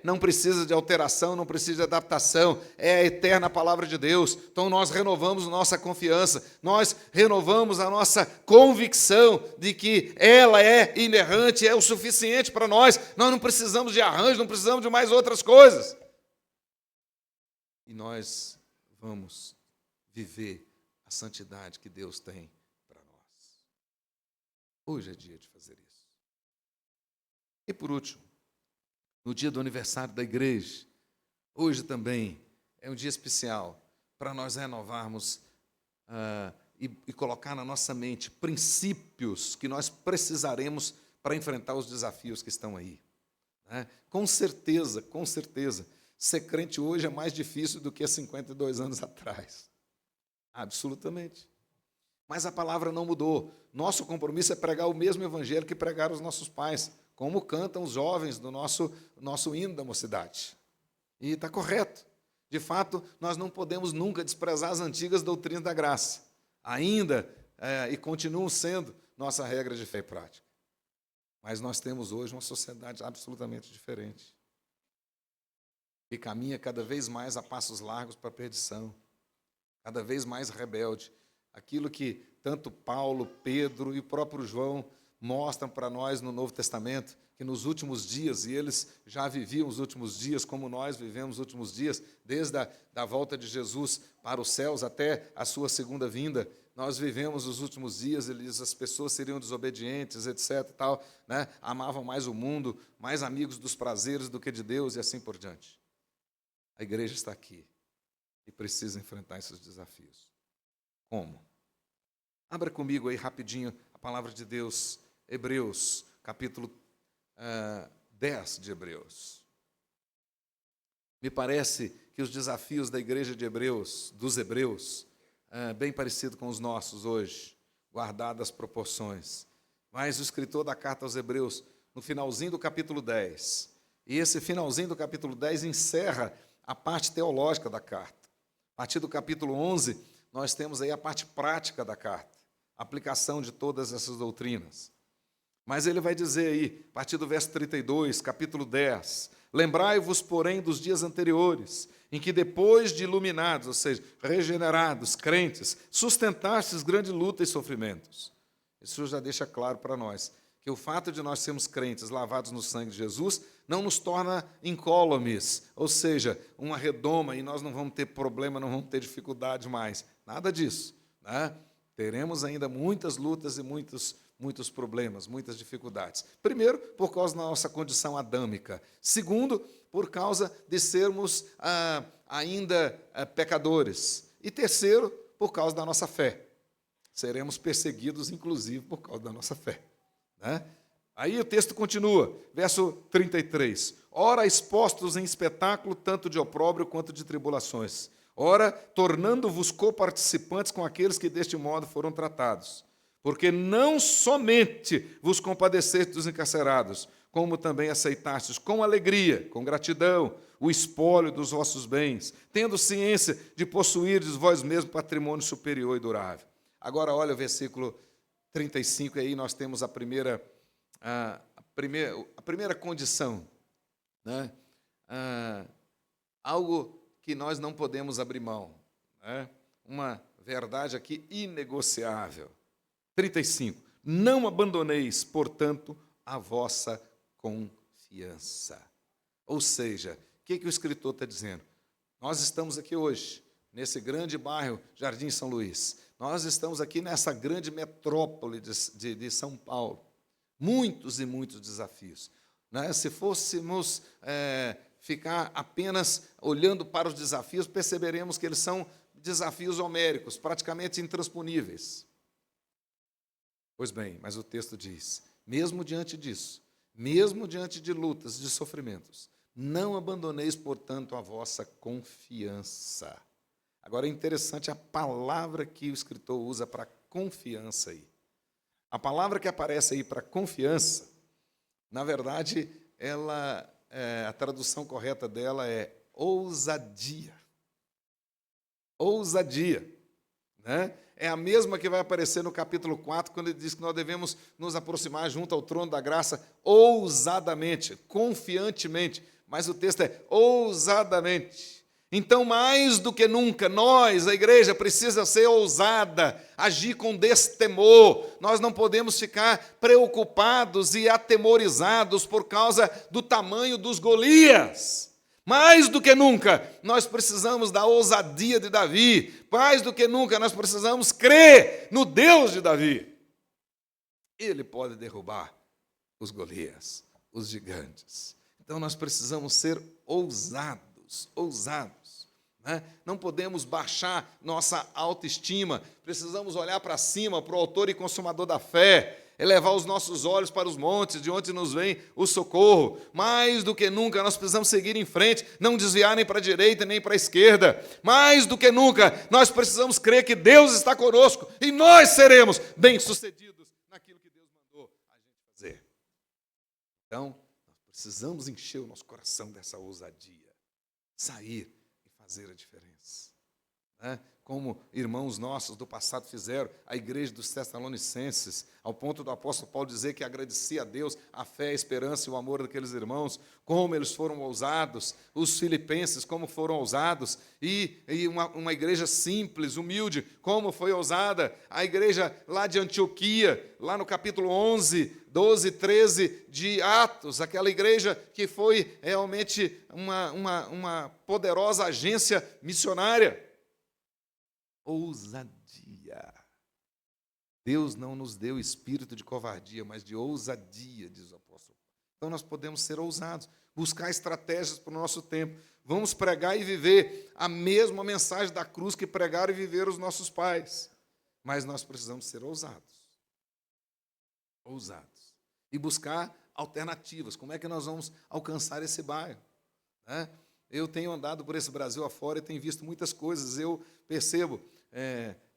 Não precisa de alteração, não precisa de adaptação, é a eterna palavra de Deus. Então nós renovamos nossa confiança, nós renovamos a nossa convicção de que ela é inerrante, é o suficiente para nós. Nós não precisamos de arranjo, não precisamos de mais outras coisas. E nós vamos viver a santidade que Deus tem para nós. Hoje é dia de fazer isso. E por último, no dia do aniversário da igreja, hoje também é um dia especial para nós renovarmos e colocar na nossa mente princípios que nós precisaremos para enfrentar os desafios que estão aí. Com certeza, ser crente hoje é mais difícil do que há 52 anos atrás. Absolutamente. Mas a palavra não mudou. Nosso compromisso é pregar o mesmo evangelho que pregaram os nossos pais, como cantam os jovens do nosso hino da mocidade. E está correto. De fato, nós não podemos nunca desprezar as antigas doutrinas da graça. Ainda, e continuam sendo nossa regra de fé e prática. Mas nós temos hoje uma sociedade absolutamente diferente, que caminha cada vez mais a passos largos para a perdição, cada vez mais rebelde. Aquilo que tanto Paulo, Pedro e o próprio João mostram para nós no Novo Testamento, que nos últimos dias, e eles já viviam os últimos dias como nós vivemos os últimos dias, desde a volta de Jesus para os céus até a sua segunda vinda, nós vivemos os últimos dias, ele diz, as pessoas seriam desobedientes, etc. Tal, amavam mais o mundo, mais amigos dos prazeres do que de Deus e assim por diante. A igreja está aqui e precisa enfrentar esses desafios. Como? Abra comigo aí rapidinho a palavra de Deus, Hebreus, capítulo 10 de Hebreus. Me parece que os desafios da igreja de Hebreus, dos Hebreus, bem parecido com os nossos hoje, guardadas as proporções. Mas o escritor da carta aos Hebreus, no finalzinho do capítulo 10, e esse finalzinho do capítulo 10 encerra a parte teológica da carta. A partir do capítulo 11, nós temos aí a parte prática da carta, a aplicação de todas essas doutrinas. Mas ele vai dizer aí, a partir do verso 32, capítulo 10, lembrai-vos, porém, dos dias anteriores, em que depois de iluminados, ou seja, regenerados, crentes, sustentastes grande luta e sofrimentos. Isso já deixa claro para nós, que o fato de nós sermos crentes, lavados no sangue de Jesus, não nos torna incólumes, ou seja, uma redoma, e nós não vamos ter problema, não vamos ter dificuldade mais. Nada disso, né? Teremos ainda muitas lutas e muitos problemas, muitas dificuldades. Primeiro, por causa da nossa condição adâmica. Segundo, por causa de sermos ainda pecadores. E terceiro, por causa da nossa fé. Seremos perseguidos, inclusive, por causa da nossa fé. Né? Aí o texto continua, verso 33. Ora, expostos em espetáculo, tanto de opróbrio quanto de tribulações. Ora, tornando-vos coparticipantes com aqueles que deste modo foram tratados. Porque não somente vos compadecestes dos encarcerados, como também aceitastes com alegria, com gratidão, o espólio dos vossos bens, tendo ciência de possuirdes vós mesmos patrimônio superior e durável. Agora olha o versículo 35, aí nós temos a primeira condição, né? Algo que nós não podemos abrir mão, né? Uma verdade aqui inegociável. 35. Não abandoneis, portanto, a vossa confiança. Ou seja, o que o escritor está dizendo? Nós estamos aqui hoje, nesse grande bairro Jardim São Luís. Nós estamos aqui nessa grande metrópole de São Paulo. Muitos e muitos desafios. Né? Se fôssemos ficar apenas olhando para os desafios, perceberemos que eles são desafios homéricos, praticamente intransponíveis. Pois bem, mas o texto diz, mesmo diante disso, mesmo diante de lutas, de sofrimentos, não abandoneis, portanto, a vossa confiança. Agora é interessante a palavra que o escritor usa para confiança aí. A palavra que aparece aí para confiança, na verdade, a tradução correta dela é ousadia. Ousadia, né? É a mesma que vai aparecer no capítulo 4, quando ele diz que nós devemos nos aproximar junto ao trono da graça ousadamente, confiantemente. Mas o texto é ousadamente. Então, mais do que nunca, nós, a igreja, precisa ser ousada, agir com destemor. Nós não podemos ficar preocupados e atemorizados por causa do tamanho dos Golias. Mais do que nunca, nós precisamos da ousadia de Davi. Mais do que nunca, nós precisamos crer no Deus de Davi. Ele pode derrubar os Golias, os gigantes. Então, nós precisamos ser ousados, né? Não podemos baixar nossa autoestima. Precisamos olhar para cima, para o autor e consumador da fé. Elevar os nossos olhos para os montes, de onde nos vem o socorro. Mais do que nunca, nós precisamos seguir em frente, não desviar nem para a direita, nem para a esquerda. Mais do que nunca, nós precisamos crer que Deus está conosco e nós seremos bem-sucedidos naquilo que Deus mandou a gente fazer. Então, nós precisamos encher o nosso coração dessa ousadia, sair e fazer a diferença. Né? Como irmãos nossos do passado fizeram, a igreja dos Tessalonicenses, ao ponto do apóstolo Paulo dizer que agradecia a Deus a fé, a esperança e o amor daqueles irmãos, como eles foram ousados, os filipenses, como foram ousados, e uma igreja simples, humilde, como foi ousada, a igreja lá de Antioquia, lá no capítulo 11, 12, 13 de Atos, aquela igreja que foi realmente uma poderosa agência missionária. Ousadia. Deus não nos deu espírito de covardia, mas de ousadia, diz o apóstolo. Então nós podemos ser ousados, buscar estratégias para o nosso tempo. Vamos pregar e viver a mesma mensagem da cruz que pregaram e viveram os nossos pais. Mas nós precisamos ser ousados. Ousados. E buscar alternativas. Como é que nós vamos alcançar esse bairro? Né? Eu tenho andado por esse Brasil afora e tenho visto muitas coisas. Eu percebo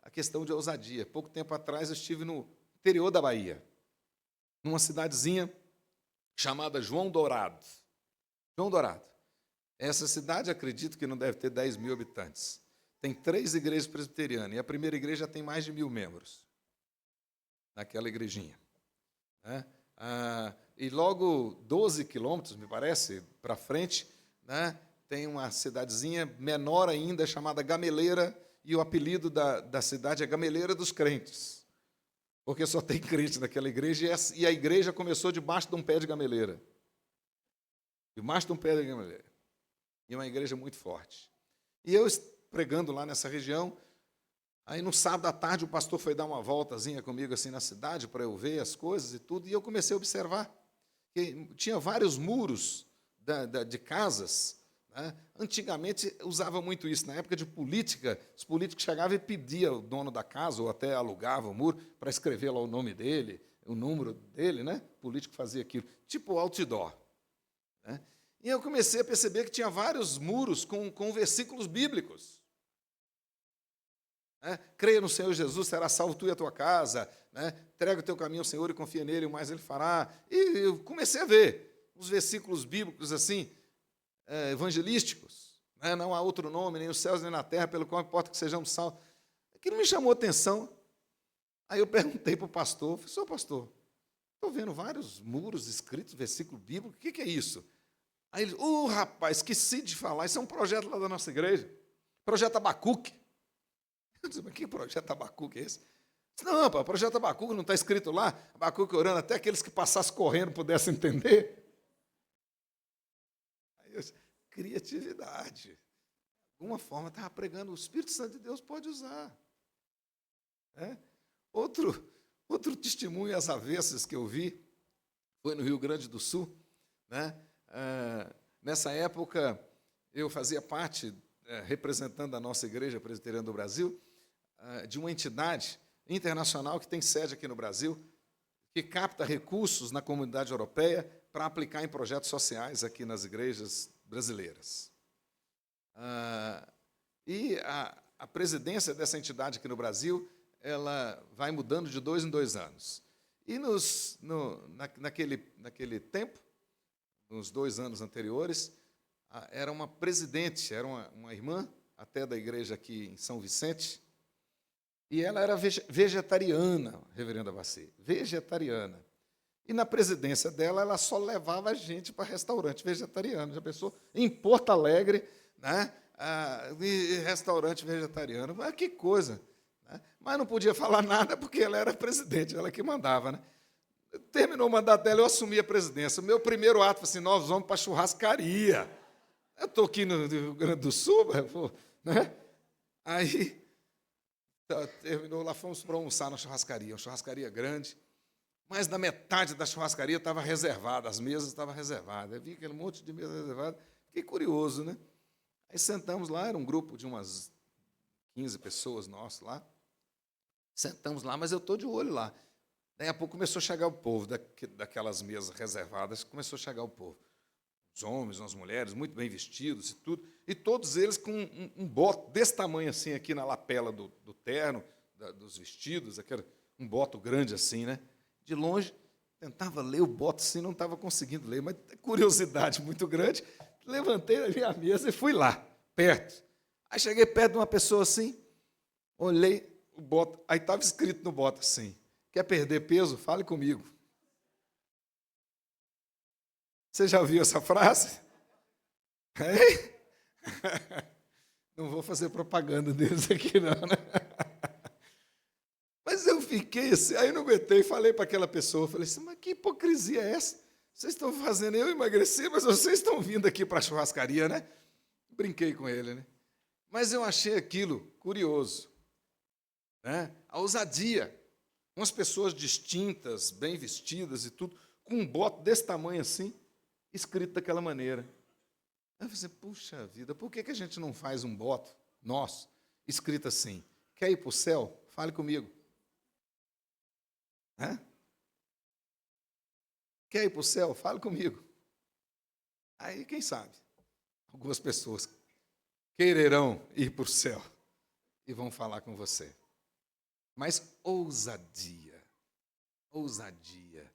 a questão de ousadia. Pouco tempo atrás eu estive no interior da Bahia, numa cidadezinha chamada João Dourado. João Dourado. Essa cidade, acredito que não deve ter 10 mil habitantes. Tem 3 igrejas presbiterianas, e a primeira igreja tem mais de 1.000 membros, naquela igrejinha. Né? E logo 12 quilômetros, me parece, para frente, né, tem uma cidadezinha menor ainda, chamada Gameleira, e o apelido da cidade é Gameleira dos Crentes, porque só tem crente naquela igreja, e a igreja começou debaixo de um pé de gameleira. Debaixo de um pé de gameleira. E uma igreja muito forte. E eu pregando lá nessa região, aí no sábado à tarde o pastor foi dar uma voltazinha comigo assim na cidade para eu ver as coisas e tudo, e eu comecei a observar que tinha vários muros de casas, né? Antigamente usava muito isso, na época de política, os políticos chegavam e pediam ao dono da casa, ou até alugavam o muro, para escrever lá o nome dele, o número dele, né? O político fazia aquilo, tipo outdoor. Né? E eu comecei a perceber que tinha vários muros com versículos bíblicos. Né? Creia no Senhor Jesus, será salvo tu e a tua casa. Né? Entrega o teu caminho ao Senhor e confia nele, o mais ele fará. E eu comecei a ver os versículos bíblicos assim, evangelísticos. Né? Não há outro nome, nem nos céus, nem na terra, pelo qual importa que sejamos salvos. Aquilo me chamou a atenção. Aí eu perguntei para o pastor, falei, senhor pastor, estou vendo vários muros escritos, versículo bíblico, o que é isso? Aí ele, rapaz, esqueci de falar, isso é um projeto lá da nossa igreja, projeto Abacuque. Eu disse, mas que projeto Abacuque é esse? Não, pá, o projeto Abacuque não está escrito lá, Abacuque orando, até aqueles que passassem correndo pudessem entender. Aí eu disse, criatividade. De alguma forma estava pregando, o Espírito Santo de Deus pode usar. Outro testemunho às avessas que eu vi foi no Rio Grande do Sul. Né? Nessa época, eu fazia parte, representando a nossa Igreja Presbiteriana do Brasil, de uma entidade internacional que tem sede aqui no Brasil, que capta recursos na comunidade europeia para aplicar em projetos sociais aqui nas igrejas brasileiras. E a presidência dessa entidade aqui no Brasil, ela vai mudando de 2 em 2 anos. E naquele tempo, nos 2 anos anteriores, era uma presidente, era uma irmã, até da igreja aqui em São Vicente, e ela era vegetariana, reverenda Bacê, vegetariana. E na presidência dela, ela só levava a gente para restaurante vegetariano. Já pensou? Em Porto Alegre, né? Restaurante vegetariano. Mas que coisa! Né? Mas não podia falar nada porque ela era presidente, ela que mandava. Né? Terminou o mandato dela, eu assumi a presidência. O meu primeiro ato foi assim, nós vamos para a churrascaria. Eu estou aqui no Rio Grande do Sul, né? Aí, terminou, lá fomos para almoçar na churrascaria, uma churrascaria grande, mas na metade da churrascaria estava reservada, as mesas estavam reservadas. Eu vi aquele monte de mesa reservada, fiquei curioso, né? Aí sentamos lá, era um grupo de umas 15 pessoas nossos lá, sentamos lá, mas eu estou de olho lá. Daí a pouco começou a chegar o povo, daquelas mesas reservadas, começou a chegar o povo. Os homens, as mulheres, muito bem vestidos e tudo, e todos eles com um boto desse tamanho assim, aqui na lapela do terno, dos vestidos, um boto grande assim, né? De longe, tentava ler o boto assim, não estava conseguindo ler, mas curiosidade muito grande, levantei a minha mesa e fui lá, perto. Aí cheguei perto de uma pessoa assim, olhei o boto, aí estava escrito no boto assim, quer perder peso? Fale comigo. Você já ouviu essa frase? Não vou fazer propaganda deles aqui, não, né? Mas eu fiquei assim, aí não aguentei, falei para aquela pessoa, falei assim, mas que hipocrisia é essa? Vocês estão fazendo eu emagrecer, mas vocês estão vindo aqui para a churrascaria, né? Brinquei com ele, né? Mas eu achei aquilo curioso. Né? A ousadia. Umas pessoas distintas, bem vestidas e tudo, com um boto desse tamanho assim, escrito daquela maneira. Aí eu falei assim, puxa vida, por que a gente não faz um boto nosso, escrito assim, quer ir para o céu? Fale comigo. Hã? Quer ir para o céu? Fale comigo. Aí, quem sabe? algumas pessoas quererão ir para o céu e vão falar com você. Mas ousadia, ousadia.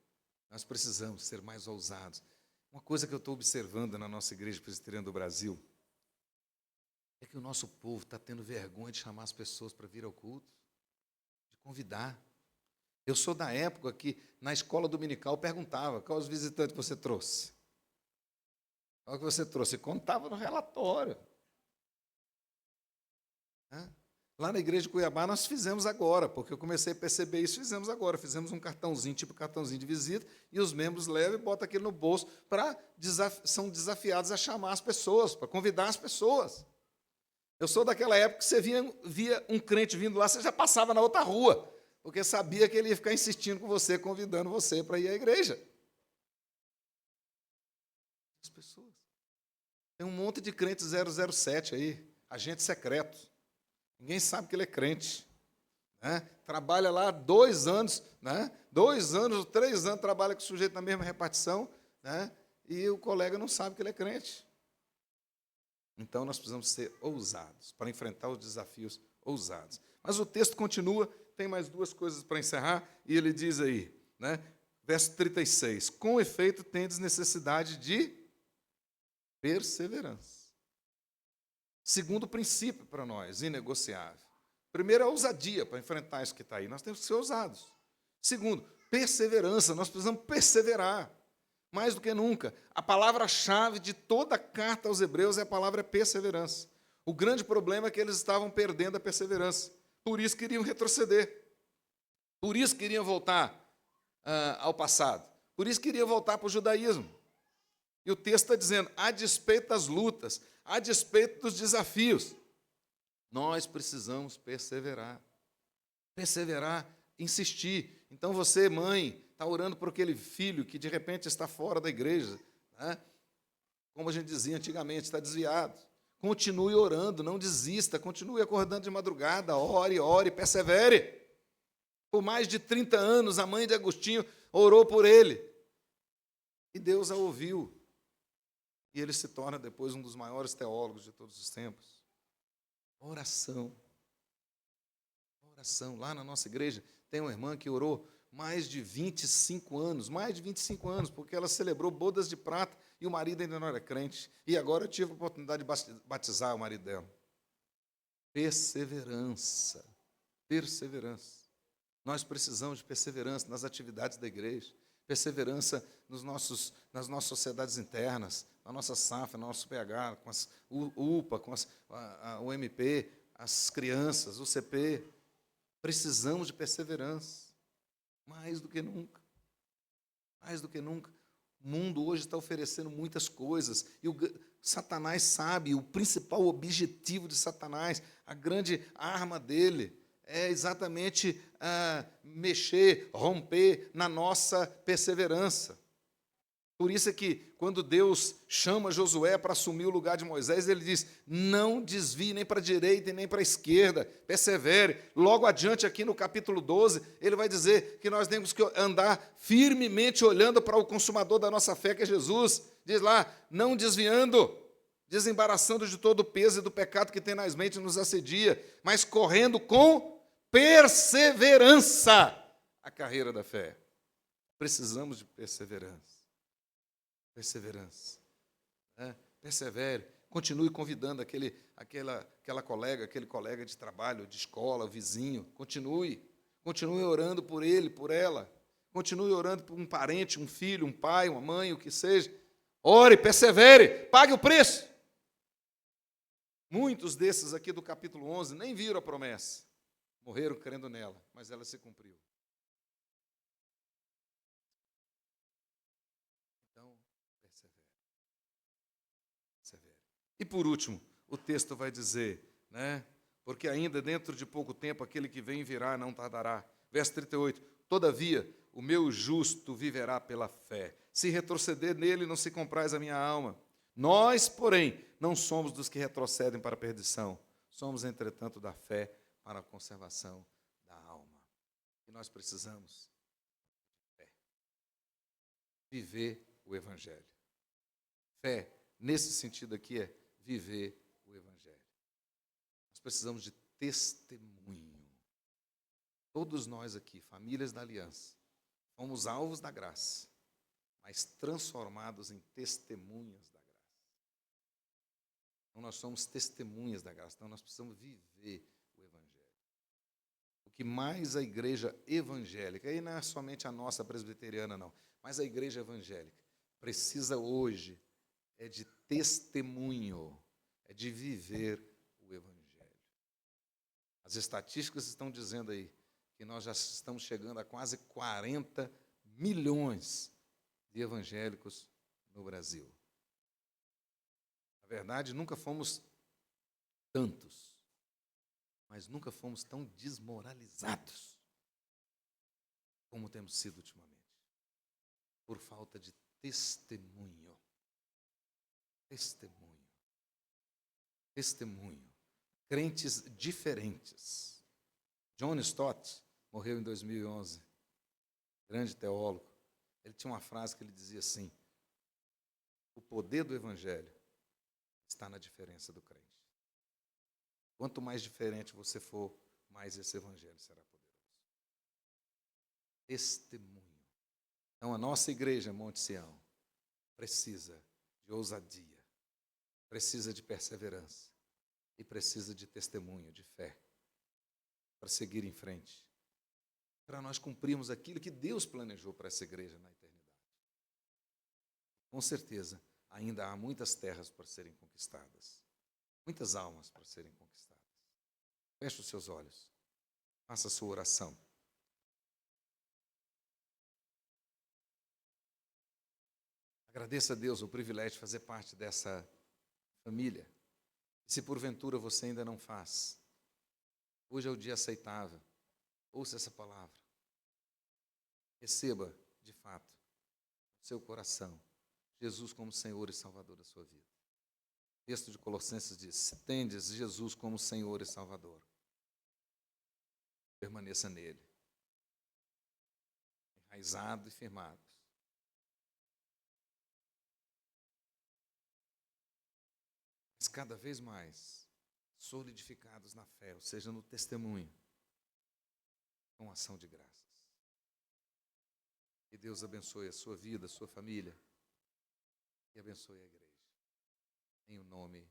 Nós precisamos ser mais ousados. Uma coisa que eu estou observando na nossa Igreja Presbiteriana do Brasil é que o nosso povo está tendo vergonha de chamar as pessoas para vir ao culto, de convidar. Eu sou da época que, na escola dominical, perguntava qual os visitantes você trouxe. Qual que você trouxe? E contava no relatório. Lá na igreja de Cuiabá nós fizemos agora, porque eu comecei a perceber isso, fizemos agora. Fizemos um cartãozinho, tipo cartãozinho de visita, e os membros levam e botam aquele no bolso, são desafiados a chamar as pessoas, para convidar as pessoas. Eu sou daquela época que você via um crente vindo lá, você já passava na outra rua, porque sabia que ele ia ficar insistindo com você, convidando você para ir à igreja. As pessoas. Tem um monte de crente 007 aí, agente secreto. Ninguém sabe que ele é crente. Né? Trabalha lá 2 anos, né? 2 anos, 3 anos, trabalha com o sujeito na mesma repartição, né? E o colega não sabe que ele é crente. Então, nós precisamos ser ousados para enfrentar os desafios ousados. Mas o texto continua, tem mais 2 coisas para encerrar, e ele diz aí, né? Verso 36, com efeito, tendes necessidade de perseverança. Segundo princípio para nós, inegociável. Primeiro, a ousadia para enfrentar isso que está aí. Nós temos que ser ousados. Segundo, perseverança. Nós precisamos perseverar. Mais do que nunca. A palavra-chave de toda a carta aos Hebreus é a palavra perseverança. O grande problema é que eles estavam perdendo a perseverança. Por isso queriam retroceder. Por isso queriam voltar ao passado. Por isso queriam voltar para o judaísmo. E o texto está dizendo, a despeito das lutas, a despeito dos desafios, nós precisamos perseverar. Perseverar, insistir. Então você, mãe, está orando por aquele filho que de repente está fora da igreja, né? Como a gente dizia antigamente, está desviado. Continue orando, não desista, continue acordando de madrugada, ore, persevere. Por mais de 30 anos, a mãe de Agostinho orou por ele. E Deus a ouviu. E ele se torna depois um dos maiores teólogos de todos os tempos. Oração. Oração. Lá na nossa igreja tem uma irmã que orou mais de 25 anos, porque ela celebrou bodas de prata e o marido ainda não era crente. E agora eu tive a oportunidade de batizar o marido dela. Perseverança. Perseverança. Nós precisamos de perseverança nas atividades da igreja. Perseverança nas nossas sociedades internas, na nossa SAF, no nosso PH, com as UPA, com o MP, as crianças, o CP. Precisamos de perseverança, mais do que nunca. Mais do que nunca. O mundo hoje está oferecendo muitas coisas, e Satanás sabe, o principal objetivo de Satanás, a grande arma dele, é exatamente mexer, romper na nossa perseverança. Por isso é que, quando Deus chama Josué para assumir o lugar de Moisés, ele diz, não desvie nem para a direita e nem para a esquerda, persevere. Logo adiante, aqui no capítulo 12, ele vai dizer que nós temos que andar firmemente olhando para o consumador da nossa fé, que é Jesus. Diz lá, não desviando, desembaraçando de todo o peso e do pecado que tem nas mentes nos assedia, mas correndo com perseverança a carreira da fé. Precisamos de perseverança. Perseverança. Persevere. Continue convidando aquela colega, aquele colega de trabalho, de escola, vizinho. Continue orando por ele, por ela. Continue orando por um parente, um filho, um pai, uma mãe, o que seja. Ore, persevere, pague o preço. Muitos desses aqui do capítulo 11 nem viram a promessa. Morreram crendo nela, mas ela se cumpriu. Então, persevere. E por último, o texto vai dizer, né? Porque ainda dentro de pouco tempo aquele que vem virá, não tardará. Verso 38, todavia o meu justo viverá pela fé. Se retroceder nele, não se compraz a minha alma. Nós, porém, não somos dos que retrocedem para a perdição. Somos, entretanto, da fé para a conservação da alma. E nós precisamos de fé. Viver o Evangelho. Fé, nesse sentido aqui, é viver o Evangelho. Nós precisamos de testemunho. Todos nós aqui, famílias da aliança, fomos alvos da graça, mas transformados em testemunhas da graça. Então, nós somos testemunhas da graça, então nós precisamos viver o Evangelho. O que mais a igreja evangélica, e não é somente a nossa presbiteriana, não, mas a igreja evangélica precisa hoje é de testemunho, é de viver o Evangelho. As estatísticas estão dizendo aí que nós já estamos chegando a quase 40 milhões de evangélicos no Brasil. Na verdade, nunca fomos tantos, mas nunca fomos tão desmoralizados como temos sido ultimamente, por falta de testemunho. Testemunho. Testemunho. Crentes diferentes. John Stott morreu em 2011, grande teólogo. Ele tinha uma frase que ele dizia assim: o poder do Evangelho está na diferença do crente. Quanto mais diferente você for, mais esse Evangelho será poderoso. Testemunho. Então, a nossa igreja, Monte Sião, precisa de ousadia, precisa de perseverança e precisa de testemunho, de fé, para seguir em frente, para nós cumprirmos aquilo que Deus planejou para essa igreja na eternidade. Com certeza, ainda há muitas terras para serem conquistadas, muitas almas para serem conquistadas. Feche os seus olhos, faça a sua oração. Agradeça a Deus o privilégio de fazer parte dessa família. E se porventura você ainda não faz, hoje é o dia aceitável. Ouça essa palavra. Receba, de fato, no seu coração, Jesus como Senhor e Salvador da sua vida. O texto de Colossenses diz: se tendes Jesus como Senhor e Salvador, permaneça nele, enraizado e firmado. Mas cada vez mais solidificados na fé, ou seja, no testemunho, com ação de graças. Que Deus abençoe a sua vida, a sua família, e abençoe a igreja. Em o nome